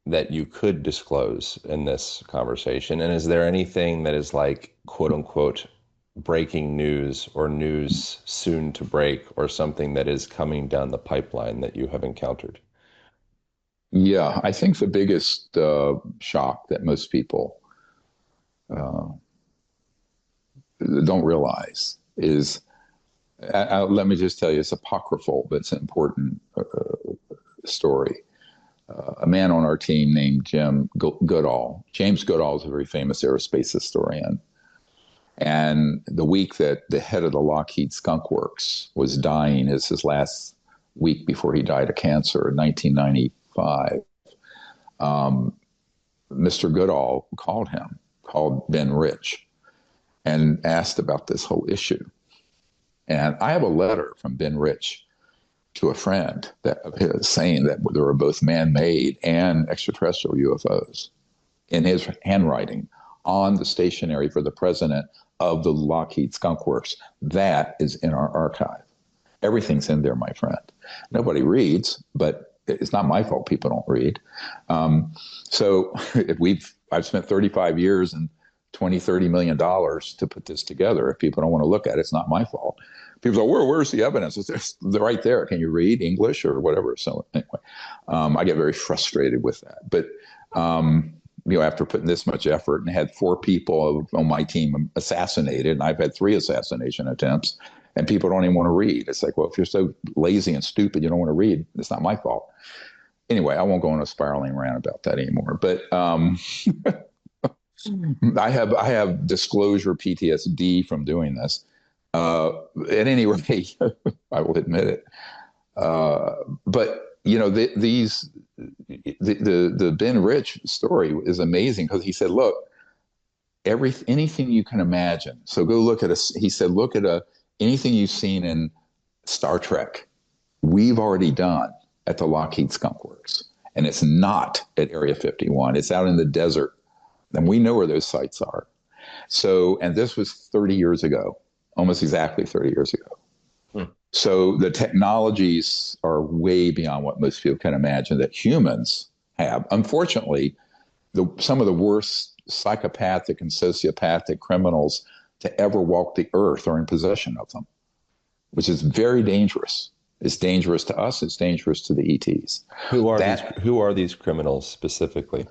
that you could disclose in this conversation? And is there anything that is like, quote unquote, breaking news or news soon to break or something that is coming down the pipeline that you have encountered? Yeah, I think the biggest shock that most people uh, don't realize is, let me just tell you, it's apocryphal, but it's an important story. A man on our team named Goodall. James Goodall is a very famous aerospace historian. And the week that the head of the Lockheed Skunk Works was dying, is his last week before he died of cancer in 1995, Mr. Goodall called Ben Rich, and asked about this whole issue. And I have a letter from Ben Rich to a friend that of his saying that there were both man-made and extraterrestrial UFOs in his handwriting on the stationery for the president of the Lockheed Skunk Works. That is in our archive. Everything's in there, my friend. Nobody reads, but it's not my fault people don't read. So I've spent 35 years and 20, $30 million to put this together. If people don't want to look at it, it's not my fault. People say, where's the evidence? They're right there. Can you read English or whatever? So anyway, I get very frustrated with that. But, after putting this much effort and had 4 people on my team assassinated, and I've had 3 assassination attempts, and people don't even want to read. It's like, well, if you're so lazy and stupid, you don't want to read, it's not my fault. Anyway, I won't go on a spiraling rant about that anymore. But I have disclosure PTSD from doing this. At any rate, I will admit it. But the Ben Rich story is amazing because he said, look, anything you can imagine. So go look at he said, look at anything you've seen in Star Trek. We've already done at the Lockheed Skunk Works, and it's not at Area 51. It's out in the desert, and we know where those sites are. So, and this was 30 years ago, almost exactly 30 years ago. So the technologies are way beyond what most people can imagine that humans have. Unfortunately, some of the worst psychopathic and sociopathic criminals to ever walk the earth are in possession of them, which is very dangerous. It's dangerous to us. It's dangerous to the ETs. Who are these criminals specifically?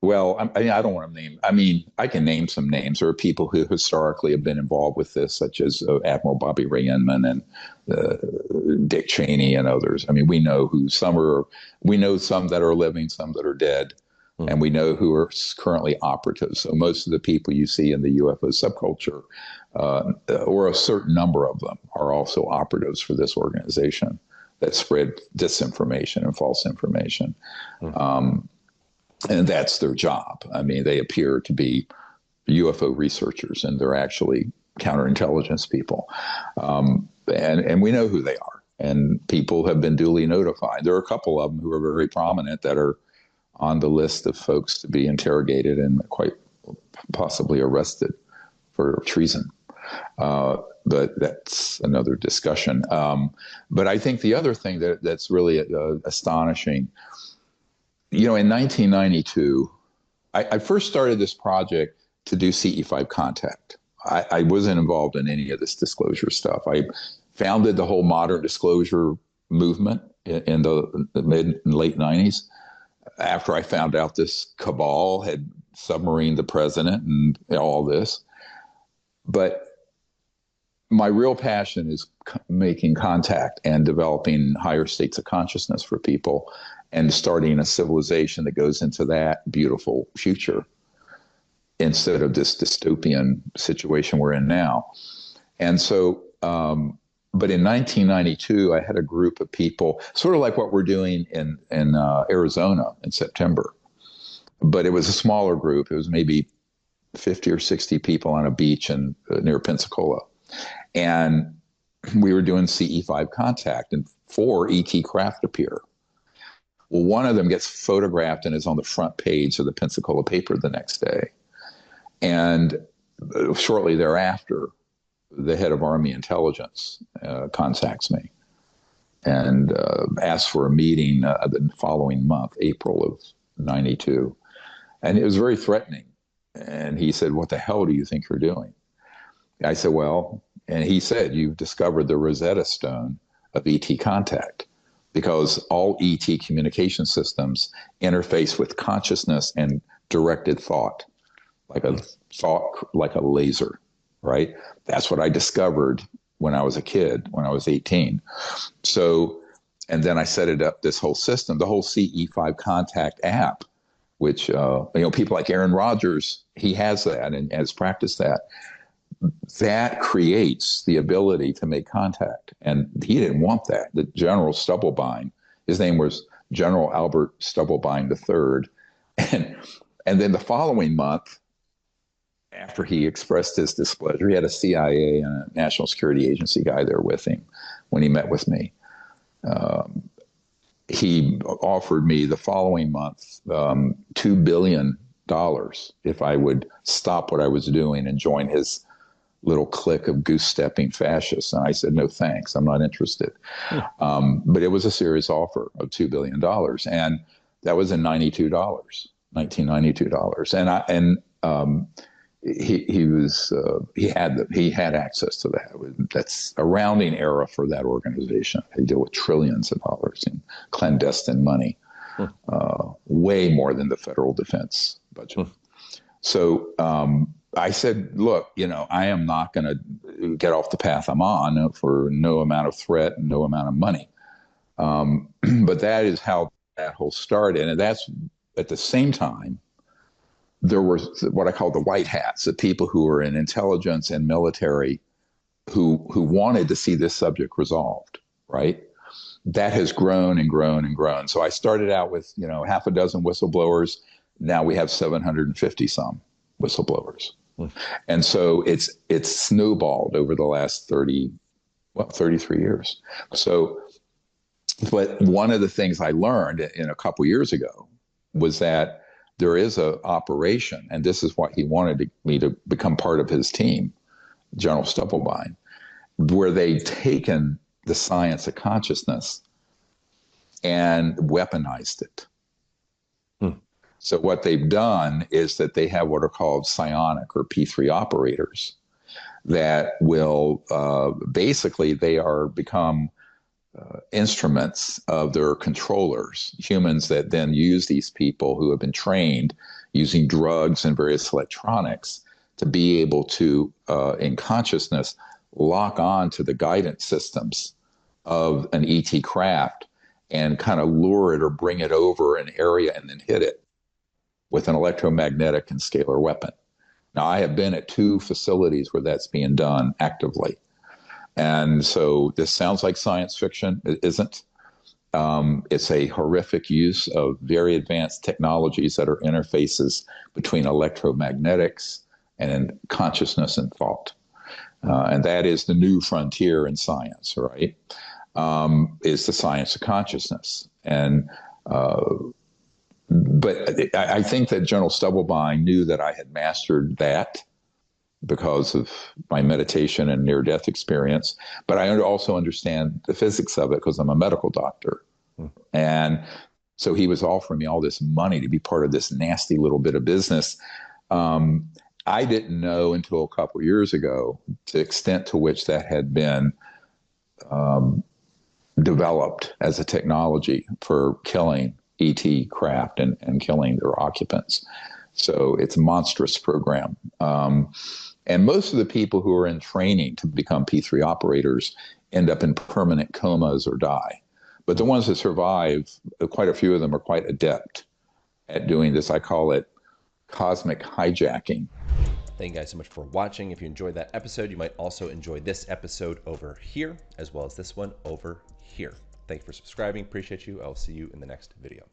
Well, I don't want to name. I mean, I can name some names. There are people who historically have been involved with this, such as Admiral Bobby Ray Inman and Dick Cheney and others. I mean, we know who some are. We know some that are living, some that are dead, and we know who are currently operatives. So most of the people you see in the UFO subculture, or a certain number of them, are also operatives for this organization that spread disinformation and false information. And that's their job. I mean, they appear to be UFO researchers, and they're actually counterintelligence people. And we know who they are, and people have been duly notified. There are a couple of them who are very prominent that are on the list of folks to be interrogated and quite possibly arrested for treason. But that's another discussion. But I think the other thing that's really astonishing, in 1992, I first started this project to do CE5 contact. I wasn't involved in any of this disclosure stuff. I founded the whole modern disclosure movement in the mid and late 90s after I found out this cabal had submarined the president and all this. But my real passion is making contact and developing higher states of consciousness for people and starting a civilization that goes into that beautiful future instead of this dystopian situation we're in now. And so, but in 1992, I had a group of people, sort of like what we're doing in Arizona in September, but it was a smaller group. It was maybe 50 or 60 people on a beach near Pensacola. And we were doing CE5 contact, and 4 ET craft appear. Well, one of them gets photographed and is on the front page of the Pensacola paper the next day. And shortly thereafter, the head of Army intelligence contacts me. and asked for a meeting the following month, April of '92. And it was very threatening. And he said, "What the hell do you think you're doing?" I said, "Well," and he said, "You've discovered the Rosetta Stone of ET contact, because all ET communication systems interface with consciousness and directed thought, like a laser, right? That's what I discovered when I was a kid, when I was 18. So, and then I set it up, this whole system, the whole CE5 contact app, which, people like Aaron Rodgers, he has that and has practiced that. That creates the ability to make contact. And he didn't want that. The General Stubblebine, his name was General Albert Stubblebine III. And then the following month, after he expressed his displeasure, he had a CIA and a National Security Agency guy there with him when he met with me. He offered me the following month $2 billion if I would stop what I was doing and join his little clique of goose-stepping fascists. And I said, "No, thanks. I'm not interested." But it was a serious offer of $2 billion. And that was in $1992. He had access to that. That's a rounding error for that organization. They deal with trillions of dollars in clandestine money, way more than the federal defense budget. So I said, "Look, I am not going to get off the path I'm on for no amount of threat and no amount of money." But that is how that whole started. And that's at the same time, there were what I call the white hats, the people who were in intelligence and military who wanted to see this subject resolved, right? That has grown and grown and grown. So I started out with, half a dozen whistleblowers. Now we have 750 some whistleblowers. And so it's snowballed over the last 33 years. So, but one of the things I learned in a couple years ago was that there is an operation, and this is why he wanted me to become part of his team, General Stubblebine, where they've taken the science of consciousness and weaponized it. So what they've done is that they have what are called psionic or P3 operators that will basically they are become instruments of their controllers, humans that then use these people who have been trained using drugs and various electronics to be able to, in consciousness, lock on to the guidance systems of an ET craft and kind of lure it or bring it over an area and then hit it with an electromagnetic and scalar weapon. Now, I have been at 2 facilities where that's being done actively. And so this sounds like science fiction. It isn't. It's a horrific use of very advanced technologies that are interfaces between electromagnetics and consciousness and thought. And that is the new frontier in science, right? Is the science of consciousness. And but I think that General Stubblebine knew that I had mastered that because of my meditation and near-death experience. But I also understand the physics of it because I'm a medical doctor. And so he was offering me all this money to be part of this nasty little bit of business. I didn't know until a couple of years ago the extent to which that had been developed as a technology for killing ET craft and killing their occupants. So it's a monstrous program. And most of the people who are in training to become P3 operators end up in permanent comas or die. But the ones that survive, quite a few of them are quite adept at doing this. I call it cosmic hijacking. Thank you guys so much for watching. If you enjoyed that episode, you might also enjoy this episode over here, as well as this one over here. Thank you for subscribing. Appreciate you. I'll see you in the next video.